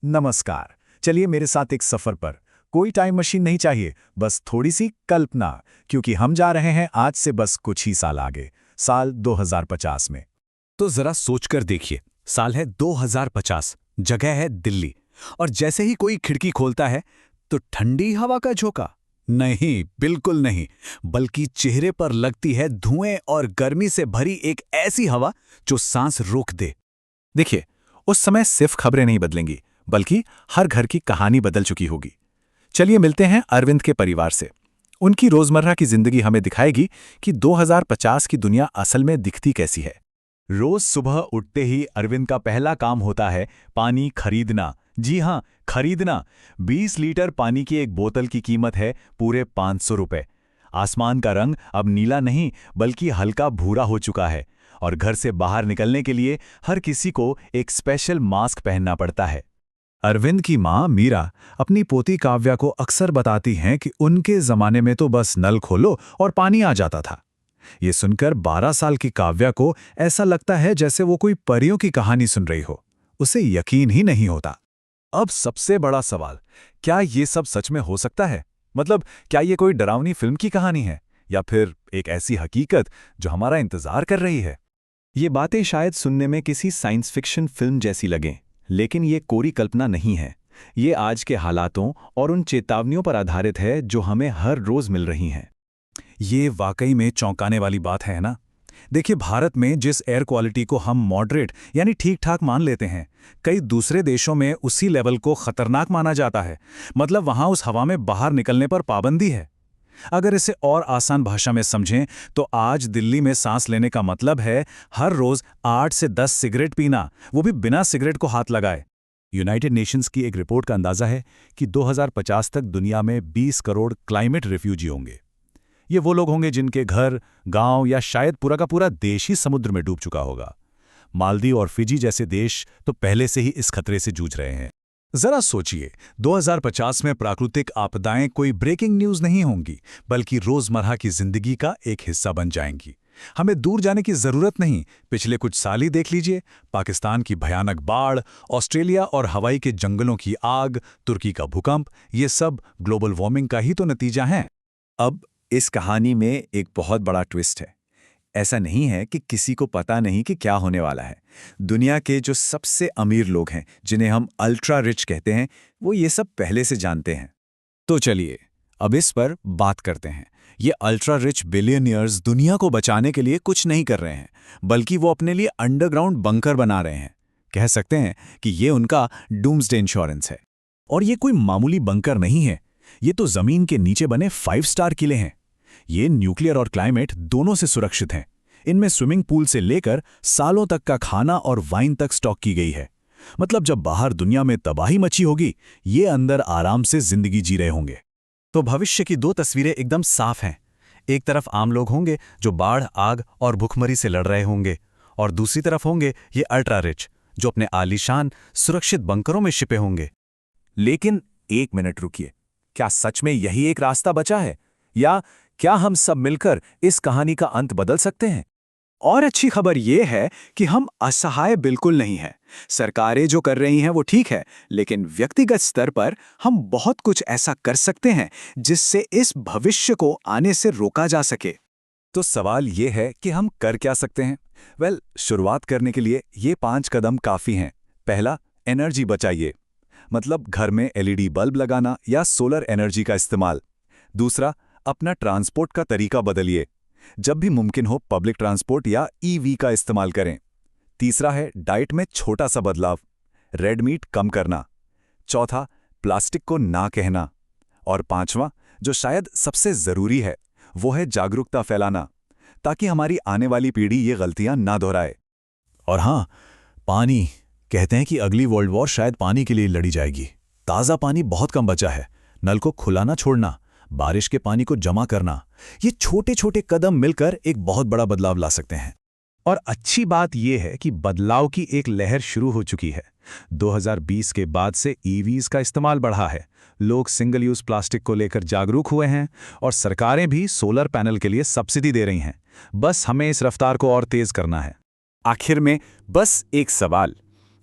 नमस्कार। चलिए मेरे साथ एक सफर पर। कोई टाइम मशीन नहीं चाहिए, बस थोड़ी सी कल्पना, क्योंकि हम जा रहे हैं आज से बस कुछ ही साल आगे, साल 2050 में। तो जरा सोचकर देखिए, साल है 2050, जगह है दिल्ली, और जैसे ही कोई खिड़की खोलता है तो ठंडी हवा का झोंका? नहीं, बिल्कुल नहीं, बल्कि चेहरे पर लगती है धुएं और गर्मी से भरी एक ऐसी हवा जो सांस रोक दे। देखिए, उस समय सिर्फ खबरें नहीं बदलेंगी, बल्कि हर घर की कहानी बदल चुकी होगी। चलिए मिलते हैं अरविंद के परिवार से। उनकी रोजमर्रा की जिंदगी हमें दिखाएगी कि 2050 की दुनिया असल में दिखती कैसी है। रोज सुबह उठते ही अरविंद का पहला काम होता है पानी खरीदना। जी हाँ, खरीदना। 20 लीटर पानी की एक बोतल की कीमत है पूरे 500 रुपए। आसमान का रंग अब नीला नहीं बल्कि हल्का भूरा हो चुका है, और घर से बाहर निकलने के लिए हर किसी को एक स्पेशल मास्क पहनना पड़ता है। अरविंद की माँ मीरा अपनी पोती काव्या को अक्सर बताती हैं कि उनके जमाने में तो बस नल खोलो और पानी आ जाता था। ये सुनकर 12 साल की काव्या को ऐसा लगता है जैसे वो कोई परियों की कहानी सुन रही हो। उसे यकीन ही नहीं होता। अब सबसे बड़ा सवाल, क्या ये सब सच में हो सकता है? मतलब, क्या ये कोई डरावनी फिल्म की कहानी है, या फिर एक ऐसी हकीकत जो हमारा इंतजार कर रही है? ये बातें शायद सुनने में किसी साइंस फिक्शन फिल्म जैसी लगें, लेकिन ये कोरी कल्पना नहीं है। ये आज के हालातों और उन चेतावनियों पर आधारित है जो हमें हर रोज मिल रही हैं। ये वाकई में चौंकाने वाली बात है ना? देखिए, भारत में जिस एयर क्वालिटी को हम मॉडरेट यानी ठीक ठाक मान लेते हैं, कई दूसरे देशों में उसी लेवल को खतरनाक माना जाता है। मतलब वहां उस हवा में बाहर निकलने पर पाबंदी है। अगर इसे और आसान भाषा में समझें तो आज दिल्ली में सांस लेने का मतलब है हर रोज 8 से 10 सिगरेट पीना, वो भी बिना सिगरेट को हाथ लगाए। यूनाइटेड नेशंस की एक रिपोर्ट का अंदाजा है कि 2050 तक दुनिया में 20 करोड़ क्लाइमेट रिफ्यूजी होंगे। ये वो लोग होंगे जिनके घर, गांव या शायद पूरा का पूरा देश ही समुद्र में डूब चुका होगा। मालदीव और फिजी जैसे देश तो पहले से ही इस खतरे से जूझ रहे हैं। जरा सोचिए, 2050 में प्राकृतिक आपदाएं कोई ब्रेकिंग न्यूज नहीं होंगी, बल्कि रोजमर्रा की जिंदगी का एक हिस्सा बन जाएंगी। हमें दूर जाने की जरूरत नहीं, पिछले कुछ साल ही देख लीजिए। पाकिस्तान की भयानक बाढ़, ऑस्ट्रेलिया और हवाई के जंगलों की आग, तुर्की का भूकंप, ये सब ग्लोबल वार्मिंग का ही तो नतीजा है। अब इस कहानी में एक बहुत बड़ा ट्विस्ट है। ऐसा नहीं है कि किसी को पता नहीं कि क्या होने वाला है। दुनिया के जो सबसे अमीर लोग हैं, जिन्हें हम अल्ट्रा रिच कहते हैं, वो ये सब पहले से जानते हैं। तो चलिए अब इस पर बात करते हैं। ये अल्ट्रा रिच बिलियनियर्स दुनिया को बचाने के लिए कुछ नहीं कर रहे हैं, बल्कि वो अपने लिए अंडरग्राउंड बंकर बना रहे हैं। कह सकते हैं कि ये उनका डूम्सडे इंश्योरेंस है। और ये कोई मामूली बंकर नहीं है, ये तो जमीन के नीचे बने 5 स्टार किले हैं। ये न्यूक्लियर और क्लाइमेट दोनों से सुरक्षित हैं। इनमें स्विमिंग पूल से लेकर सालों तक का खाना और वाइन तक स्टॉक की गई है। मतलब जब बाहर दुनिया में तबाही मची होगी, ये अंदर आराम से जिंदगी जी रहे होंगे। तो भविष्य की दो तस्वीरें एकदम साफ हैं। एक तरफ आम लोग होंगे जो बाढ़, आग और भुखमरी से लड़ रहे होंगे, और दूसरी तरफ होंगे ये अल्ट्रा रिच जो अपने आलीशान सुरक्षित बंकरों में छिपे होंगे। लेकिन एक मिनट रुकिए, क्या सच में यही एक रास्ता बचा है, या क्या हम सब मिलकर इस कहानी का अंत बदल सकते हैं? और अच्छी खबर यह है कि हम असहाय बिल्कुल नहीं हैं। सरकारें जो कर रही हैं वो ठीक है, लेकिन व्यक्तिगत स्तर पर हम बहुत कुछ ऐसा कर सकते हैं जिससे इस भविष्य को आने से रोका जा सके। तो सवाल ये है कि हम कर क्या सकते हैं? शुरुआत करने के लिए ये 5 कदम काफी हैं। पहला, एनर्जी बचाइए। मतलब घर में एलईडी बल्ब लगाना या सोलर एनर्जी का इस्तेमाल। दूसरा, अपना ट्रांसपोर्ट का तरीका बदलिए। जब भी मुमकिन हो पब्लिक ट्रांसपोर्ट या ईवी का इस्तेमाल करें। तीसरा है डाइट में छोटा सा बदलाव, रेड मीट कम करना। चौथा, प्लास्टिक को ना कहना। और पांचवा, जो शायद सबसे जरूरी है, वो है जागरूकता फैलाना, ताकि हमारी आने वाली पीढ़ी ये गलतियां ना दोहराए। और हाँ, पानी, कहते हैं कि अगली वर्ल्ड वॉर शायद पानी के लिए लड़ी जाएगी। ताज़ा पानी बहुत कम बचा है। नल को खुला ना छोड़ना, बारिश के पानी को जमा करना, ये छोटे छोटे कदम मिलकर एक बहुत बड़ा बदलाव ला सकते हैं। और अच्छी बात यह है कि बदलाव की एक लहर शुरू हो चुकी है। 2020 के बाद से ईवीज का इस्तेमाल बढ़ा है। लोग सिंगल यूज प्लास्टिक को लेकर जागरूक हुए हैं, और सरकारें भी सोलर पैनल के लिए सब्सिडी दे रही हैं। बस हमें इस रफ्तार को और तेज करना है। आखिर में बस एक सवाल,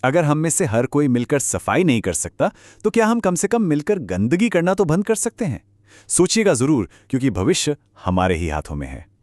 अगर हम में से हर कोई मिलकर सफाई नहीं कर सकता, तो क्या हम कम से कम मिलकर गंदगी करना तो बंद कर सकते हैं? सोचिएगा जरूर, क्योंकि भविष्य हमारे ही हाथों में है।